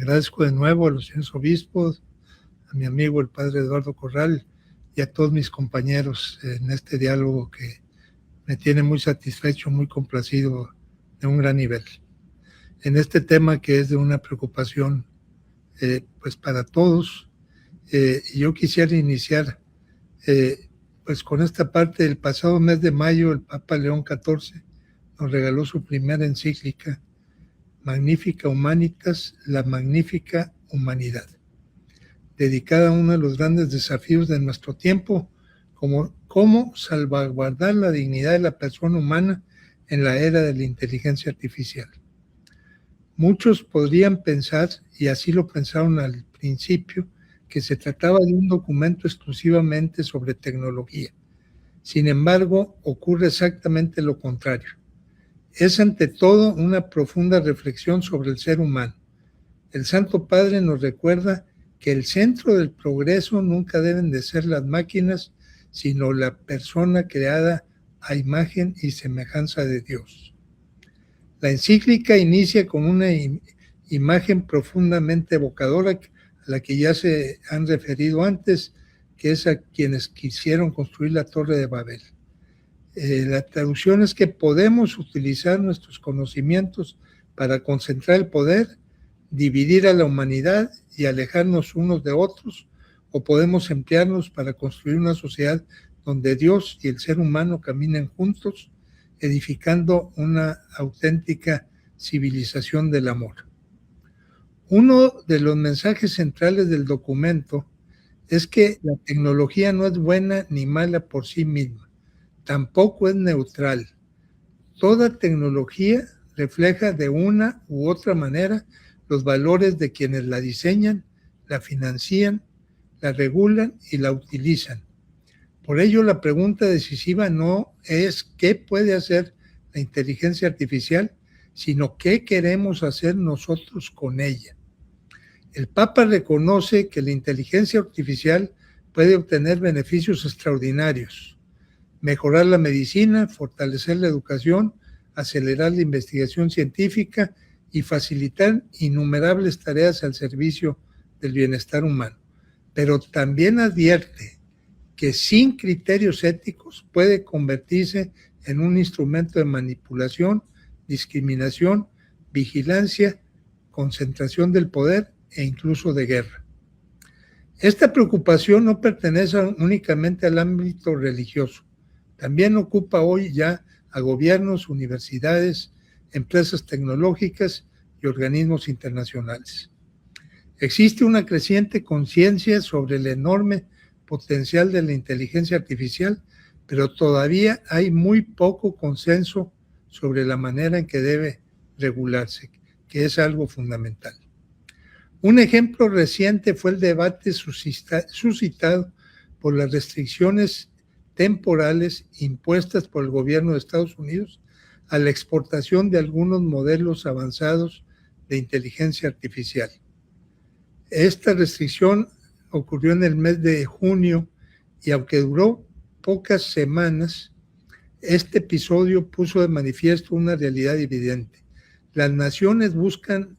Agradezco de nuevo a los señores obispos, a mi amigo el padre Eduardo Corral y a todos mis compañeros en este diálogo que me tiene muy satisfecho, muy complacido, de un gran nivel. En este tema que es de una preocupación pues para todos, yo quisiera iniciar pues con esta parte. El pasado mes de mayo el Papa León XIV nos regaló su primera encíclica, Magnificat Humanitas, la magnífica humanidad, dedicada a uno de los grandes desafíos de nuestro tiempo, como cómo salvaguardar la dignidad de la persona humana en la era de la inteligencia artificial. Muchos podrían pensar, y así lo pensaron al principio, que se trataba de un documento exclusivamente sobre tecnología. Sin embargo, ocurre exactamente lo contrario. Es ante todo una profunda reflexión sobre el ser humano. El Santo Padre nos recuerda que el centro del progreso nunca deben de ser las máquinas, sino la persona creada a imagen y semejanza de Dios. La encíclica inicia con una imagen profundamente evocadora a la que ya se han referido antes, que es a quienes quisieron construir la Torre de Babel. La traducción es que podemos utilizar nuestros conocimientos para concentrar el poder, dividir a la humanidad y alejarnos unos de otros, o podemos emplearlos para construir una sociedad donde Dios y el ser humano caminen juntos, edificando una auténtica civilización del amor. Uno de los mensajes centrales del documento es que la tecnología no es buena ni mala por sí misma, tampoco es neutral. Toda tecnología refleja de una u otra manera los valores de quienes la diseñan, la financian, la regulan y la utilizan. Por ello, la pregunta decisiva no es qué puede hacer la inteligencia artificial, sino qué queremos hacer nosotros con ella. El Papa reconoce que la inteligencia artificial puede obtener beneficios extraordinarios: mejorar la medicina, fortalecer la educación, acelerar la investigación científica y facilitar innumerables tareas al servicio del bienestar humano. Pero también advierte que sin criterios éticos puede convertirse en un instrumento de manipulación, discriminación, vigilancia, concentración del poder e incluso de guerra. Esta preocupación no pertenece únicamente al ámbito religioso. También ocupa hoy ya a gobiernos, universidades, empresas tecnológicas y organismos internacionales. Existe una creciente conciencia sobre el enorme potencial de la inteligencia artificial, pero todavía hay muy poco consenso sobre la manera en que debe regularse, que es algo fundamental. Un ejemplo reciente fue el debate suscitado por las restricciones temporales impuestas por el gobierno de Estados Unidos a la exportación de algunos modelos avanzados de inteligencia artificial. Esta restricción ocurrió en el mes de junio y aunque duró pocas semanas, este episodio puso de manifiesto una realidad evidente. Las naciones buscan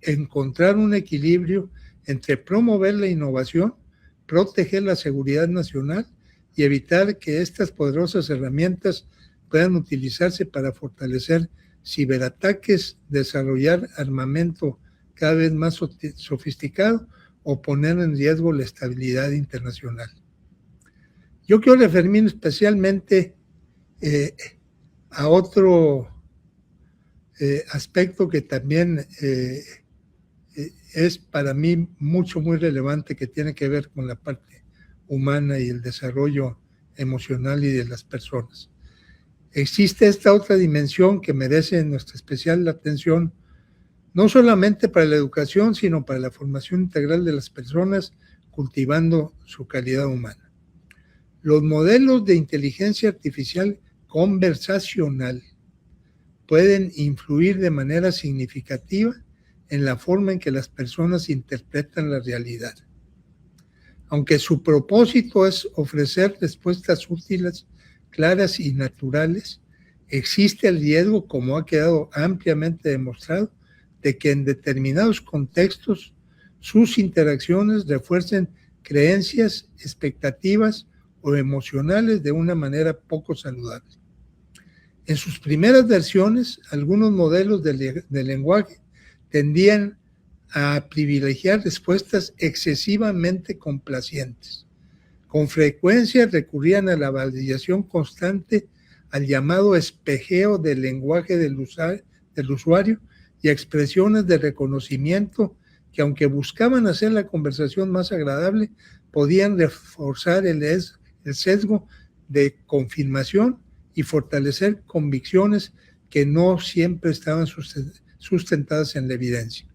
encontrar un equilibrio entre promover la innovación, proteger la seguridad nacional y evitar que estas poderosas herramientas puedan utilizarse para fortalecer ciberataques, desarrollar armamento cada vez más sofisticado o poner en riesgo la estabilidad internacional. Yo quiero referirme especialmente a otro aspecto que también es para mí muy relevante, que tiene que ver con la parte humana y el desarrollo emocional y de las personas. Existe esta otra dimensión que merece nuestra especial atención, no solamente para la educación, sino para la formación integral de las personas, cultivando su calidad humana. Los modelos de inteligencia artificial conversacional pueden influir de manera significativa en la forma en que las personas interpretan la realidad. Aunque su propósito es ofrecer respuestas útiles, claras y naturales, existe el riesgo, como ha quedado ampliamente demostrado, de que en determinados contextos sus interacciones refuercen creencias, expectativas o emocionales de una manera poco saludable. En sus primeras versiones, algunos modelos de lenguaje tendían a privilegiar respuestas excesivamente complacientes. Con frecuencia recurrían a la validación constante, al llamado espejeo del lenguaje del usuario y a expresiones de reconocimiento que, aunque buscaban hacer la conversación más agradable, podían reforzar el sesgo de confirmación y fortalecer convicciones que no siempre estaban sustentadas en la evidencia.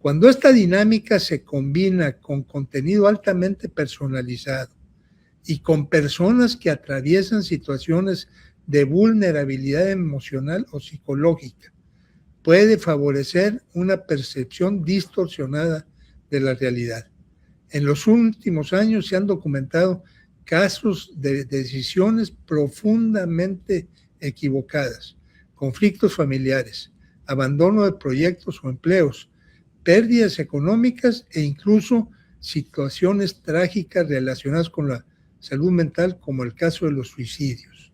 Cuando esta dinámica se combina con contenido altamente personalizado y con personas que atraviesan situaciones de vulnerabilidad emocional o psicológica, puede favorecer una percepción distorsionada de la realidad. En los últimos años se han documentado casos de decisiones profundamente equivocadas, conflictos familiares, abandono de proyectos o empleos, pérdidas económicas e incluso situaciones trágicas relacionadas con la salud mental, como el caso de los suicidios.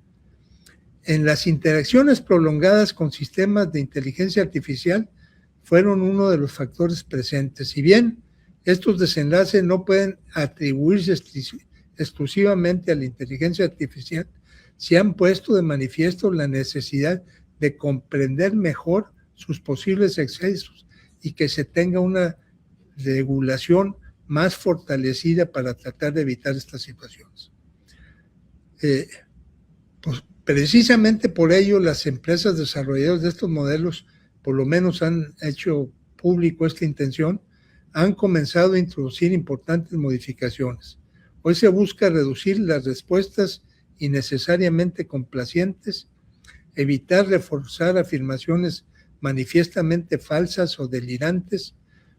En las interacciones prolongadas con sistemas de inteligencia artificial fueron uno de los factores presentes. Si bien estos desenlaces no pueden atribuirse exclusivamente a la inteligencia artificial, se han puesto de manifiesto la necesidad de comprender mejor sus posibles excesos y que se tenga una regulación más fortalecida para tratar de evitar estas situaciones. Pues precisamente por ello, las empresas desarrolladoras de estos modelos, por lo menos han hecho público esta intención, han comenzado a introducir importantes modificaciones. Hoy se busca reducir las respuestas innecesariamente complacientes, evitar reforzar afirmaciones manifiestamente falsas o delirantes,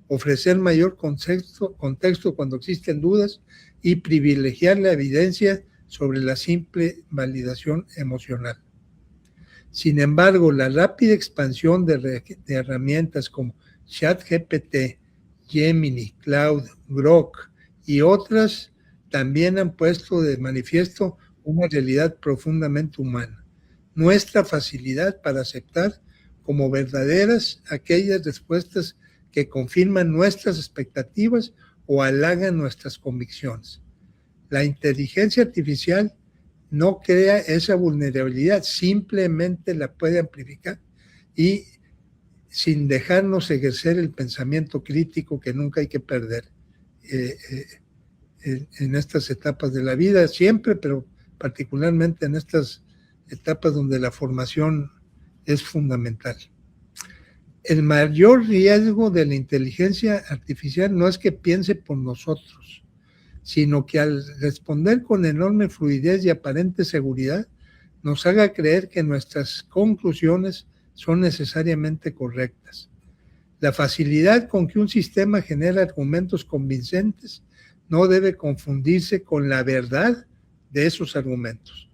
ofrecer mayor contexto cuando existen dudas y privilegiar la evidencia sobre la simple validación emocional. Sin embargo, la rápida expansión de herramientas como ChatGPT, Gemini, Claude, Grok y otras también han puesto de manifiesto una realidad profundamente humana: nuestra facilidad para aceptar como verdaderas aquellas respuestas que confirman nuestras expectativas o halagan nuestras convicciones. La inteligencia artificial no crea esa vulnerabilidad, simplemente la puede amplificar y sin dejarnos ejercer el pensamiento crítico que nunca hay que perder en estas etapas de la vida, siempre, pero particularmente en estas etapas donde la formación es fundamental. El mayor riesgo de la inteligencia artificial no es que piense por nosotros, sino que al responder con enorme fluidez y aparente seguridad, nos haga creer que nuestras conclusiones son necesariamente correctas. La facilidad con que un sistema genera argumentos convincentes no debe confundirse con la verdad de esos argumentos.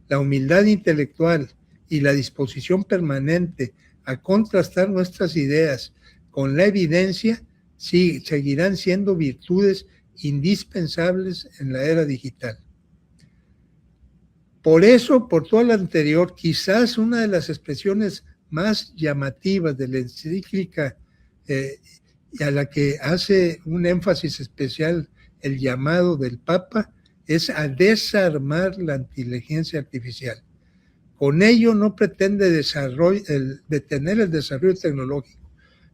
La humildad intelectual y la disposición permanente a contrastar nuestras ideas con la evidencia seguirán siendo virtudes indispensables en la era digital. Por eso, por todo lo anterior, quizás una de las expresiones más llamativas de la encíclica y a la que hace un énfasis especial el llamado del Papa es a desarmar la inteligencia artificial. Con ello no pretende detener el desarrollo tecnológico.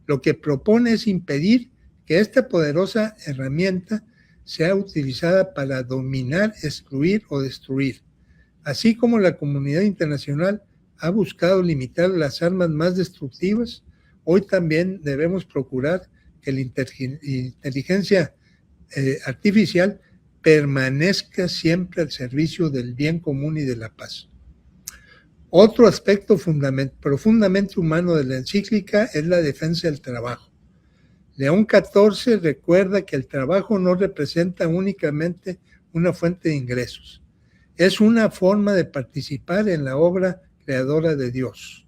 Lo que propone es impedir que esta poderosa herramienta sea utilizada para dominar, excluir o destruir. Así como la comunidad internacional ha buscado limitar las armas más destructivas, hoy también debemos procurar que la inteligencia artificial permanezca siempre al servicio del bien común y de la paz. Otro aspecto profundamente humano de la encíclica es la defensa del trabajo. León XIV recuerda que el trabajo no representa únicamente una fuente de ingresos, es una forma de participar en la obra creadora de Dios,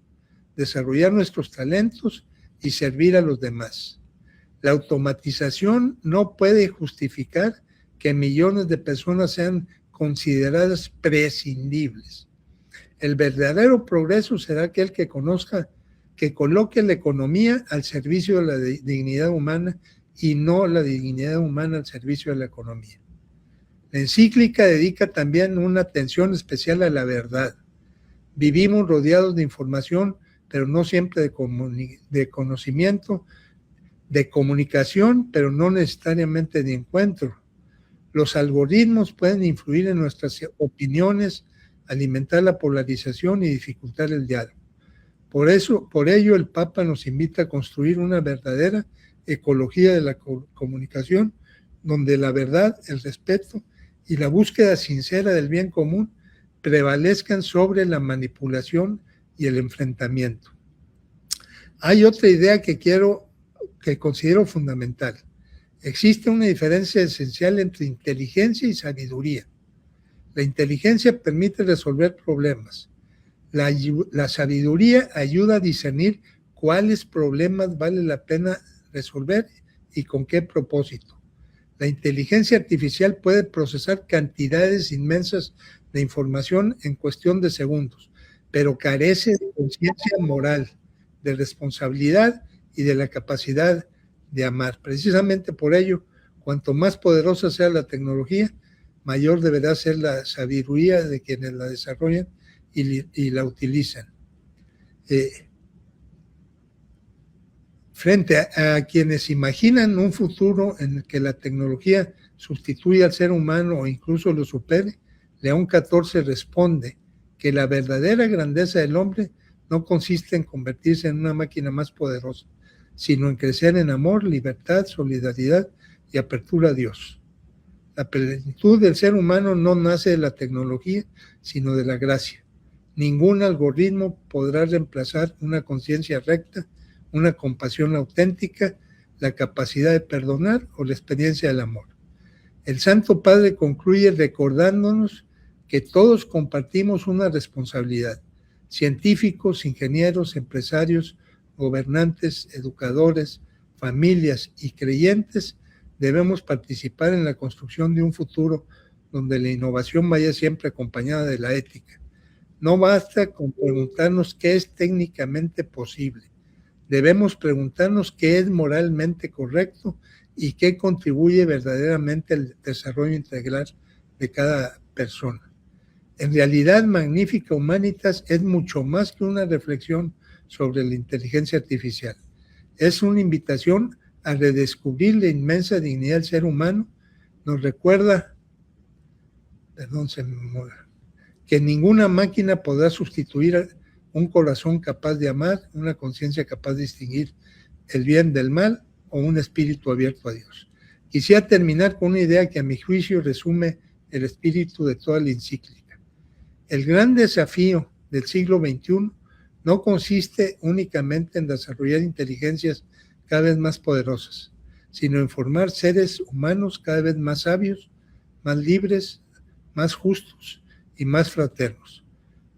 desarrollar nuestros talentos y servir a los demás. La automatización no puede justificar que millones de personas sean consideradas prescindibles. El verdadero progreso será aquel que coloque la economía al servicio de la dignidad humana y no la dignidad humana al servicio de la economía. La encíclica dedica también una atención especial a la verdad. Vivimos rodeados de información, pero no siempre de conocimiento, de comunicación, pero no necesariamente de encuentro. Los algoritmos pueden influir en nuestras opiniones, alimentar la polarización y dificultar el diálogo. Por ello, el Papa nos invita a construir una verdadera ecología de la comunicación, donde la verdad, el respeto y la búsqueda sincera del bien común prevalezcan sobre la manipulación y el enfrentamiento. Hay otra idea que considero fundamental. Existe una diferencia esencial entre inteligencia y sabiduría. La inteligencia permite resolver problemas. La sabiduría ayuda a discernir cuáles problemas vale la pena resolver y con qué propósito. La inteligencia artificial puede procesar cantidades inmensas de información en cuestión de segundos, pero carece de conciencia moral, de responsabilidad y de la capacidad de amar. Precisamente por ello, cuanto más poderosa sea la tecnología, mayor deberá ser la sabiduría de quienes la desarrollan y la utilizan. Frente a quienes imaginan un futuro en el que la tecnología sustituya al ser humano o incluso lo supere, León XIV responde que la verdadera grandeza del hombre no consiste en convertirse en una máquina más poderosa, sino en crecer en amor, libertad, solidaridad y apertura a Dios. La plenitud del ser humano no nace de la tecnología, sino de la gracia. Ningún algoritmo podrá reemplazar una conciencia recta, una compasión auténtica, la capacidad de perdonar o la experiencia del amor. El Santo Padre concluye recordándonos que todos compartimos una responsabilidad. Científicos, ingenieros, empresarios, gobernantes, educadores, familias y creyentes debemos participar en la construcción de un futuro donde la innovación vaya siempre acompañada de la ética. No basta con preguntarnos qué es técnicamente posible. Debemos preguntarnos qué es moralmente correcto y qué contribuye verdaderamente al desarrollo integral de cada persona. En realidad, Magnificat Humanitas es mucho más que una reflexión sobre la inteligencia artificial. Es una invitación a redescubrir la inmensa dignidad del ser humano. Nos recuerda, que ninguna máquina podrá sustituir un corazón capaz de amar, una conciencia capaz de distinguir el bien del mal o un espíritu abierto a Dios. Quisiera terminar con una idea que a mi juicio resume el espíritu de toda la encíclica. El gran desafío del siglo XXI no consiste únicamente en desarrollar inteligencias cada vez más poderosas, sino en formar seres humanos cada vez más sabios, más libres, más justos y más fraternos.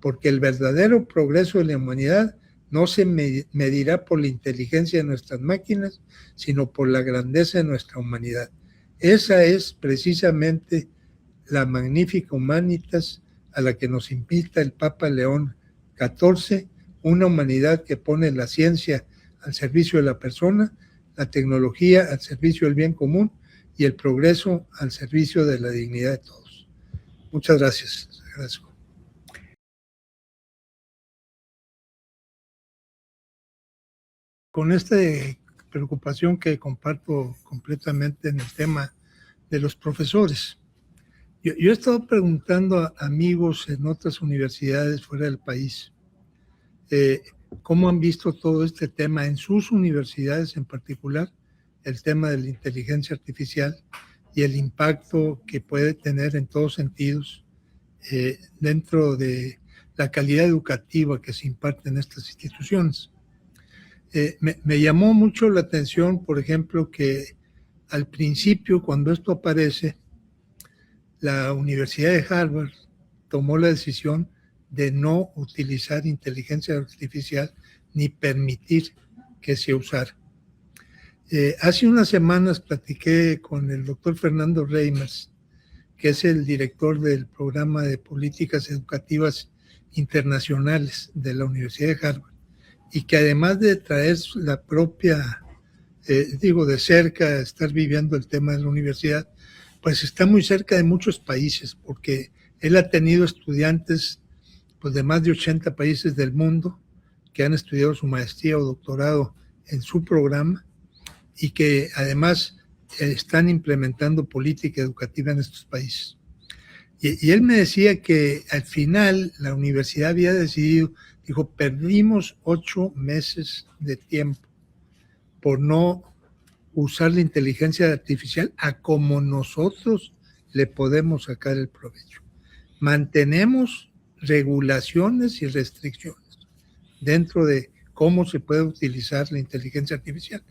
Porque el verdadero progreso de la humanidad no se medirá por la inteligencia de nuestras máquinas, sino por la grandeza de nuestra humanidad. Esa es precisamente la Magnificat Humanitas a la que nos invita el Papa León XIV, una humanidad que pone la ciencia al servicio de la persona, la tecnología al servicio del bien común y el progreso al servicio de la dignidad de todos. Muchas gracias. Agradezco. Con esta preocupación que comparto completamente en el tema de los profesores. Yo he estado preguntando a amigos en otras universidades fuera del país cómo han visto todo este tema en sus universidades, en particular el tema de la inteligencia artificial y el impacto que puede tener en todos sentidos dentro de la calidad educativa que se imparte en estas instituciones. Me llamó mucho la atención, por ejemplo, que al principio, cuando esto aparece, la Universidad de Harvard tomó la decisión de no utilizar inteligencia artificial ni permitir que se usara. Hace unas semanas platiqué con el doctor Fernando Reimers, que es el director del programa de políticas educativas internacionales de la Universidad de Harvard, y que además de traer la propia, de cerca, estar viviendo el tema de la universidad, pues está muy cerca de muchos países, porque él ha tenido estudiantes pues, de más de 80 países del mundo que han estudiado su maestría o doctorado en su programa y que además están implementando política educativa en estos países. Y él me decía que al final la universidad había decidido, dijo, perdimos 8 meses de tiempo por no usar la inteligencia artificial a como nosotros le podemos sacar el provecho. Mantenemos regulaciones y restricciones dentro de cómo se puede utilizar la inteligencia artificial,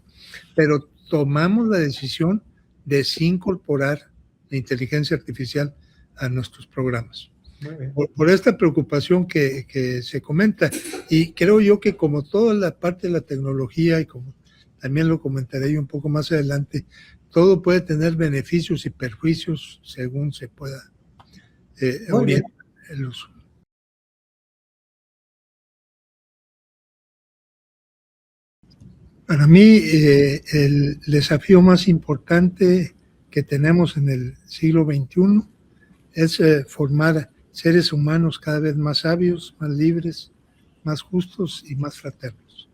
pero tomamos la decisión de sí incorporar la inteligencia artificial a nuestros programas. Por esta preocupación que se comenta, y creo yo que como toda la parte de la tecnología, y como también lo comentaré yo un poco más adelante, todo puede tener beneficios y perjuicios según se pueda orientar el uso. Para mí, el desafío más importante que tenemos en el siglo XXI es formar seres humanos cada vez más sabios, más libres, más justos y más fraternos.